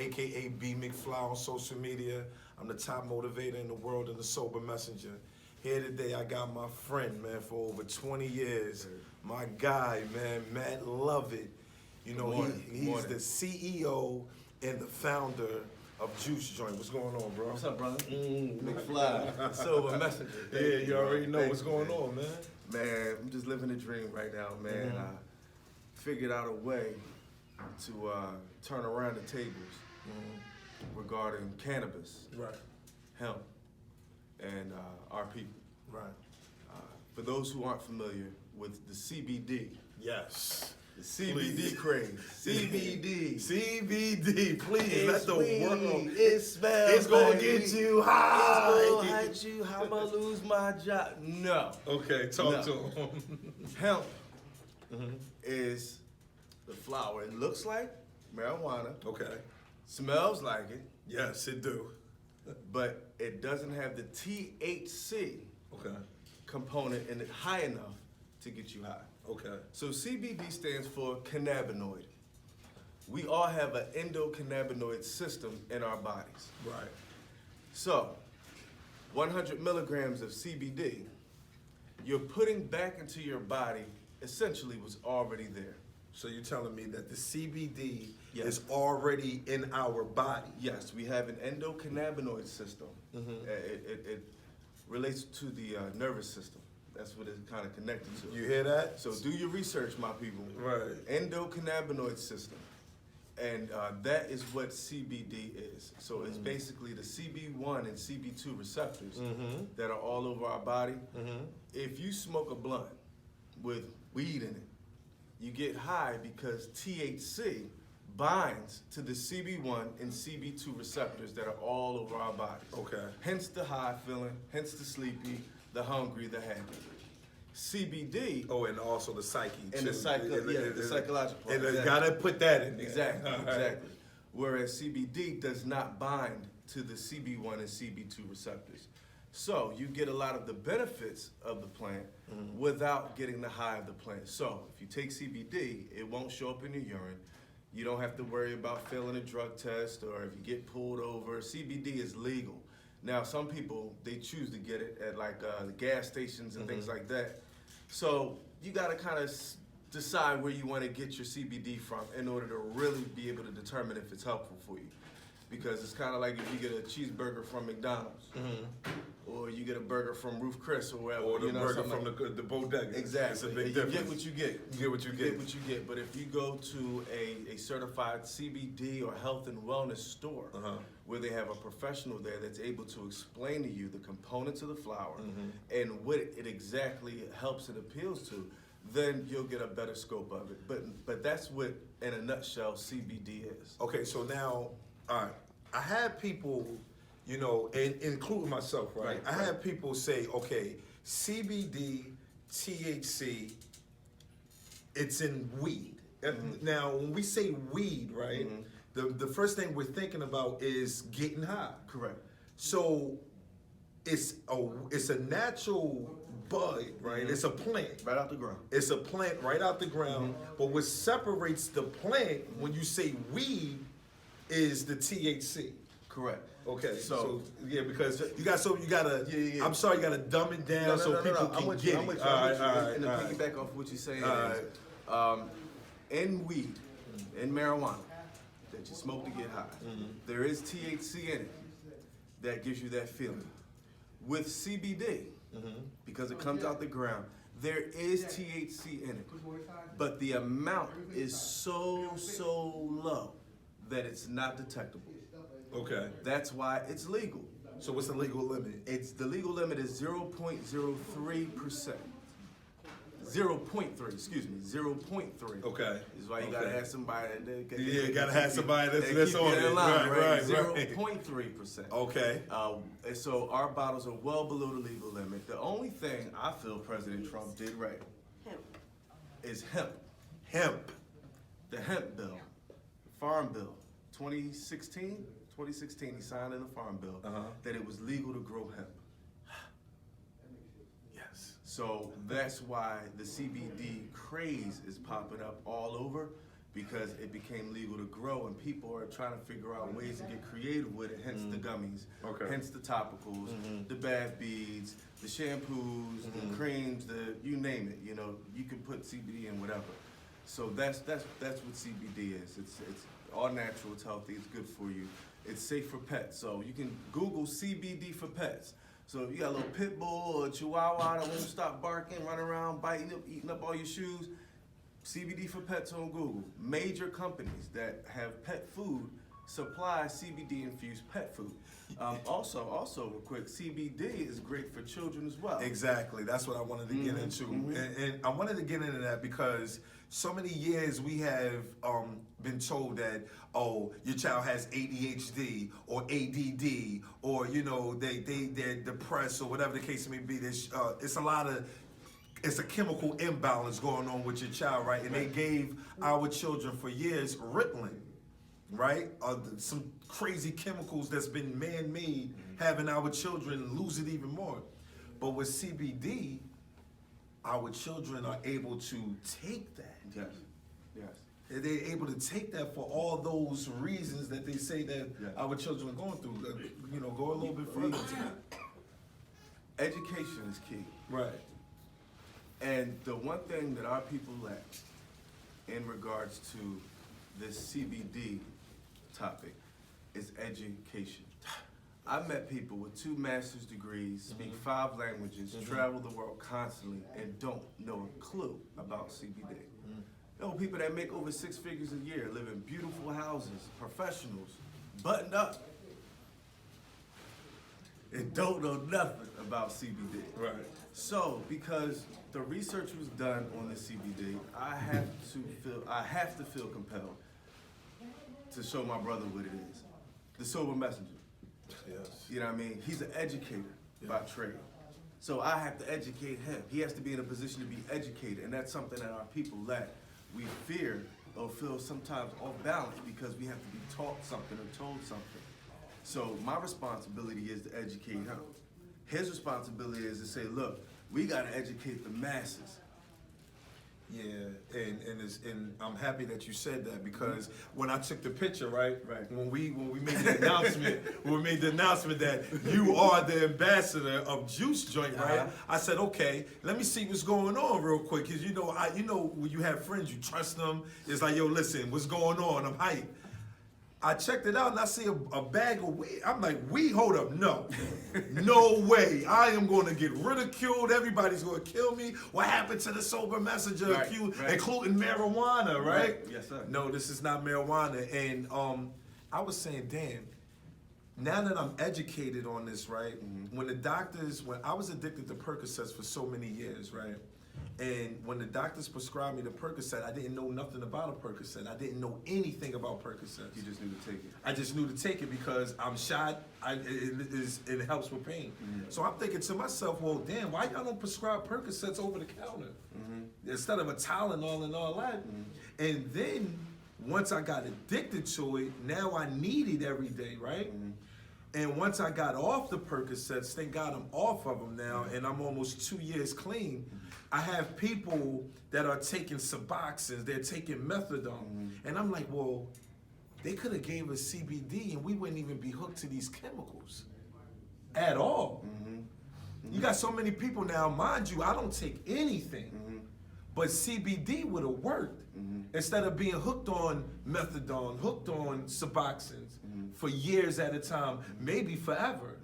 aka B McFly on social media. I'm the top motivator in the world and the sober messenger. Here today, I got my friend, man, for over 20 years. My guy, man, Matt Lovett. You know, he's the CEO and the founder of Juice Joint. What's going on, bro? What's up, brother? McFly, sober messenger. Yeah, you already know what's going on, man. Man, I'm just living a dream right now, man. I figured out a way to turn around the tables regarding cannabis, hemp, and our people. Right. For those who aren't familiar with the CBD. Yes. The CBD craze. CBD. CBD, please It's let the weed. world. It smells. It's gonna like get weed. you high. It's gonna hurt you. How am I lose my job? No. Okay, talk to him. Hemp is the flower. It looks like marijuana. Okay. Smells like it, Yes, it do. but it doesn't have the THC Okay. component in it high enough to get you high. Okay. So CBD stands for cannabinoid. We all have an endocannabinoid system in our bodies. Right. So, 100 milligrams of CBD, you're putting back into your body essentially was already there. So you're telling me that the CBD Yes. is already in our body? Yes, we have an endocannabinoid system. It relates to the nervous system. That's what it's kind of connected to. You hear that? So do your research, my people. Right. Endocannabinoid system. And that is what CBD is. So it's basically the CB1 and CB2 receptors that are all over our body. If you smoke a blunt with weed in it, you get high because THC binds to the CB1 and CB2 receptors that are all over our bodies. Okay. Hence the high feeling, hence the sleepy, the hungry, the happy. CBD Oh, and also the psyche too. and the psychological part. And Exactly. gotta put that in there. Exactly, All right. exactly. Whereas CBD does not bind to the CB1 and CB2 receptors. So you get a lot of the benefits of the plant without getting the high of the plant. So if you take CBD, it won't show up in your urine. You don't have to worry about failing a drug test or if you get pulled over. CBD is legal. Now, some people, they choose to get it at like the gas stations and things like that. So you got to kind of decide where you want to get your CBD from in order to really be able to determine if it's helpful for you. Because it's kind of like if you get a cheeseburger from McDonald's, or you get a burger from Ruth Chris or wherever. Or the you know, burger something from the bodega. Exactly. It's a big You difference. get what you get. You get what you You get. get what you get. But if you go to a certified CBD or health and wellness store where they have a professional there that's able to explain to you the components of the flower and what it exactly helps and appeals to, then you'll get a better scope of it. But that's what, in a nutshell, CBD is. Okay, so now, all right, I had people, you know, and including myself, right? I had people say, okay, CBD, THC, it's in weed. Now, when we say weed, right, the first thing we're thinking about is getting high. Correct. So it's a natural bud, right? It's a plant. Right out the ground. It's a plant right out the ground. But what separates the plant when you say weed is the THC. Correct. Okay, So yeah, because you gotta. Yeah. I'm sorry, you gotta dumb it down so people can get it. I'm with you. All And to right. piggyback off what you're saying All is, in weed, in marijuana, that you smoke to get high, there is THC in it that gives you that feeling. With CBD, because it comes out the ground, there is THC in it, but the amount is so low that it's not detectable. Okay. That's why it's legal. So what's the legal limit? The legal limit is 0.03%. 0.3, excuse me, 0.3. Okay. Is why you gotta have somebody that Yeah, gotta have somebody that's keep on you it. in line, Right. 0.3%. Okay. And so our bottles are well below the legal limit. The only thing I feel President Trump did right is hemp. Hemp. The hemp bill, the farm bill, 2016, he signed in the farm bill that it was legal to grow hemp. So that's why the CBD craze is popping up all over, because it became legal to grow, and people are trying to figure out ways to get creative with it. Hence the gummies, hence the topicals, the bath beads, the shampoos, the creams, you name it. You know, you can put CBD in whatever. So that's what CBD is. It's all natural. It's healthy. It's good for you. It's safe for pets. So you can Google CBD for pets. So if you got a little pit bull or a chihuahua that won't stop barking, running around, biting up, eating up all your shoes, CBD for pets on Google. Major companies that have pet food supply CBD infused pet food. Also, real quick, CBD is great for children as well. Exactly. That's what I wanted to get into. And I wanted to get into that because so many years we have been told that, oh, your child has ADHD or ADD, or, you know, they're depressed or whatever the case may be. It's a chemical imbalance going on with your child, right? And they gave our children for years Ritalin, right? Some crazy chemicals that's been man-made, having our children lose it even more. But with CBD, our children are able to take that. Yes. They're able to take that for all those reasons that they say that our children are going through. You know, go a little bit further. Education is key. Right. And the one thing that our people lack in regards to this CBD topic is education. I met people with 2 master's degrees, speak 5 languages, travel the world constantly, and don't know a clue about CBD. There are people that make over 6 figures a year, live in beautiful houses, professionals, buttoned up, and don't know nothing about CBD. Right. So, because the research was done on the CBD, I have to feel compelled to show my brother what it is. The sober messenger. Yes. You know what I mean? He's an educator by trade. So I have to educate him. He has to be in a position to be educated, and that's something that our people lack. We fear or feel sometimes off balance because we have to be taught something or told something. So my responsibility is to educate him. His responsibility is to say, look, we gotta educate the masses. Yeah, and I'm happy that you said that, because when I took the picture, right? When we made the announcement, that you are the ambassador of Juice Joint, right? I said, okay, let me see what's going on real quick, because you know when you have friends, you trust them. It's like, yo, listen, what's going on? I'm hyped. I checked it out and I see a bag of weed. I'm like, weed? Hold up, no. No way. I am going to get ridiculed. Everybody's going to kill me. What happened to the sober messenger, including marijuana, right? Yes, sir. No, this is not marijuana. And I was saying, damn, now that I'm educated on this, right? When I was addicted to Percocets for so many years, right? And when the doctors prescribed me the Percocet, I didn't know nothing about a Percocet. I didn't know anything about Percocets. You just knew to take it. I just knew to take it because I'm shot. It helps with pain. So I'm thinking to myself, well, damn, why y'all don't prescribe Percocets over the counter instead of a Tylenol and all that? And then once I got addicted to it, now I need it every day, right? And once I got off the Percocets, thank God I'm off of them now, and I'm almost 2 years clean. I have people that are taking Suboxones, they're taking methadone, and I'm like, well, they could have gave us CBD and we wouldn't even be hooked to these chemicals at all. You got so many people now, mind you, I don't take anything, but CBD would have worked instead of being hooked on methadone, hooked on Suboxones for years at a time, maybe forever.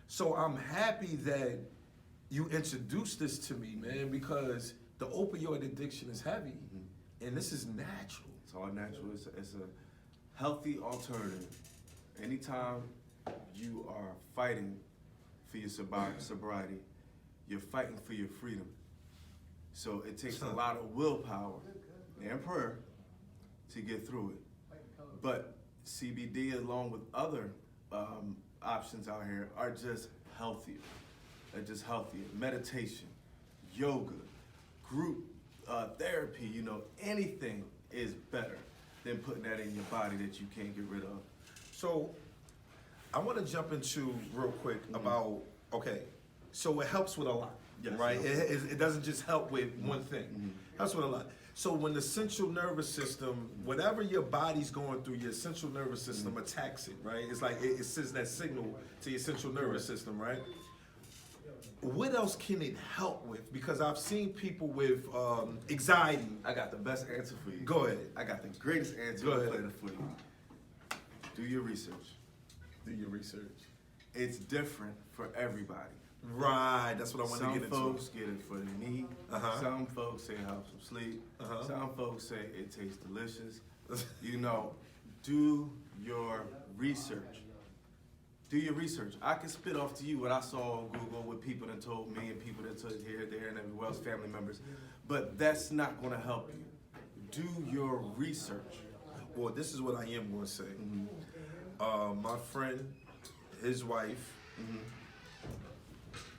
So I'm happy that you introduced this to me, man, because the opioid addiction is heavy, and this is natural. It's all natural. It's a healthy alternative. Anytime you are fighting for your sobriety, you're fighting for your freedom. So it takes a lot of willpower and prayer to get through it. But CBD, along with other options out here, are just healthier. They're just healthier. Meditation, yoga, group therapy, anything is better than putting that in your body that you can't get rid of. So I want to jump into real quick about, okay, so it helps with a lot, right? It doesn't just help with one thing. It helps with a lot. So when the central nervous system, whatever your body's going through, your central nervous system attacks it, right? It's like it sends that signal to your central nervous system, right? What else can it help with? Because I've seen people with anxiety. I got the best answer for you. Go ahead. I got the greatest answer Go on the ahead. planet for you. Do your research. Do your research. It's different for everybody. Right, that's what I want to get into. Some folks get it for the knee. Uh-huh. Some folks say it helps them sleep. Uh-huh. Some folks say it tastes delicious. You know, do your research. Do your research. I can spit off to you what I saw on Google, what people that told me, and people that told here, there, and everywhere else, family members. But that's not going to help you. Do your research. Well, this is what I am going to say. My friend, his wife,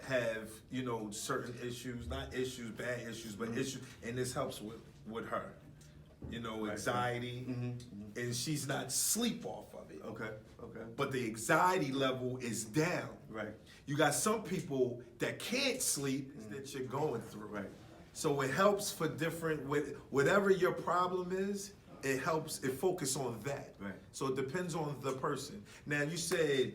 have, you know, certain issues, not issues, bad issues, but issues, and this helps with her. You know, anxiety, and she's not sleep off of it. Okay. But the anxiety level is down. Right. You got some people that can't sleep that you're going through. Right. So it helps for different, whatever your problem is, it helps, it focus on that. Right. So it depends on the person. Now you said,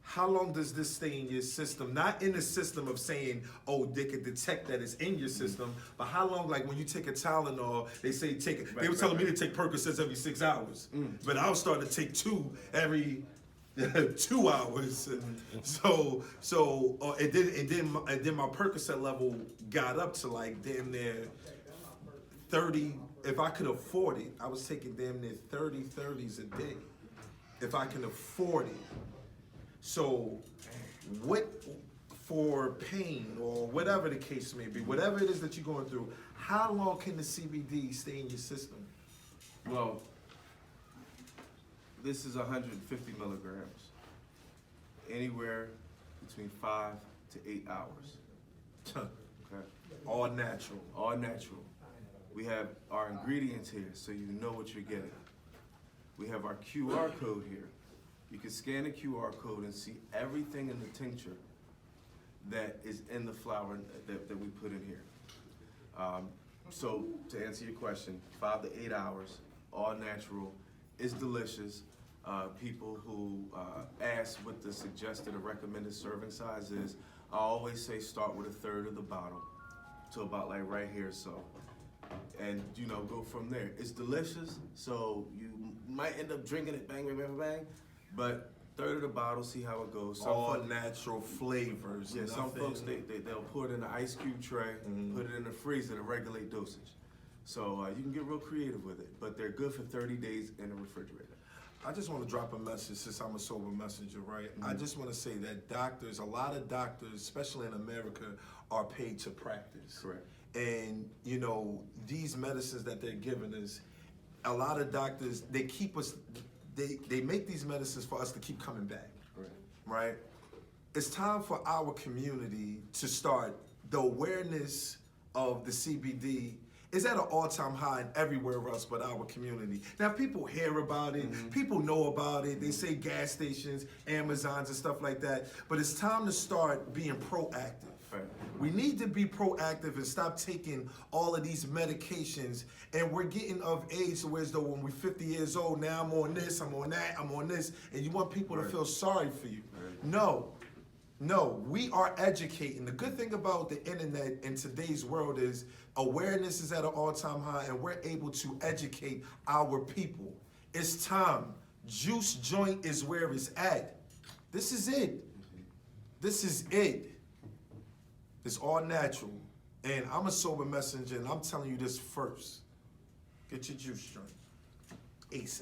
how long does this stay in your system? Not in the system of saying, oh, they can detect that it's in your system, but how long, like when you take a Tylenol, they say take it. They were telling me to take Percocets every 6 hours, but I was starting to take 2 every 2 hours. So and then my Percocet level got up to like damn near 30. If I could afford it, I was taking damn near 30s a day. If I can afford it. So, what for pain or whatever the case may be, whatever it is that you're going through, how long can the CBD stay in your system? Well, this is 150 milligrams. Anywhere between 5 to 8 hours. Okay. All natural. All natural. We have our ingredients here so you know what you're getting. We have our QR code here. You can scan the QR code and see everything in the tincture that is in the flower that we put in here. So to answer your question, 5 to 8 hours, all natural, is delicious. People who ask what the suggested or recommended serving size is, I always say start with 1/3 of the bottle to about like right here, so. And you know, go from there. It's delicious, so you might end up drinking it bang, bang, bang, bang. But 1/3 of the bottle, see how it goes. All natural flavors. Yeah, some folks, they'll pour it in an ice cube tray, put it in the freezer to regulate dosage. So you can get real creative with it, but they're good for 30 days in the refrigerator. I just want to drop a message since I'm a sober messenger, right? I just want to say that doctors, a lot of doctors, especially in America, are paid to practice. Correct. And, you know, these medicines that they're giving us, a lot of doctors, they keep us, they make these medicines for us to keep coming back. Right? It's time for our community to start. The awareness of the CBD is at an all-time high in everywhere else but our community. Now, people hear about it, people know about it, they say gas stations, Amazons and stuff like that, but it's time to start being proactive. Right. We need to be proactive and stop taking all of these medications, and we're getting of age to where as though when we're 50 years old, now I'm on this, I'm on that, I'm on this, and you want people to feel sorry for you. No, we are educating. The good thing about the internet in today's world is awareness is at an all-time high, and we're able to educate our people. It's time. Juice Joint is where it's at. This is it. This is it. It's all natural. And I'm a sober messenger, and I'm telling you this first. Get your juice joint. ASAP.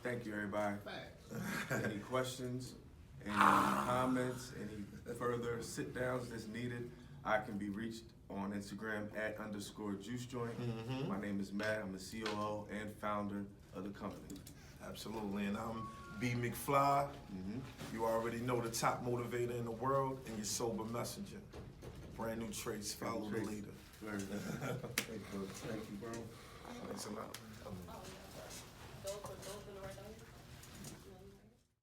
Thank you, everybody. Any questions, any comments, any further sit-downs that's needed, I can be reached on Instagram at _juicejoint. My name is Matt. I'm the COO and founder of the company. Absolutely. And I'm B. McFly. You already know, the top motivator in the world, and your sober messenger. Brand new traits. Follow the leader. Thank you, bro. Thanks a lot.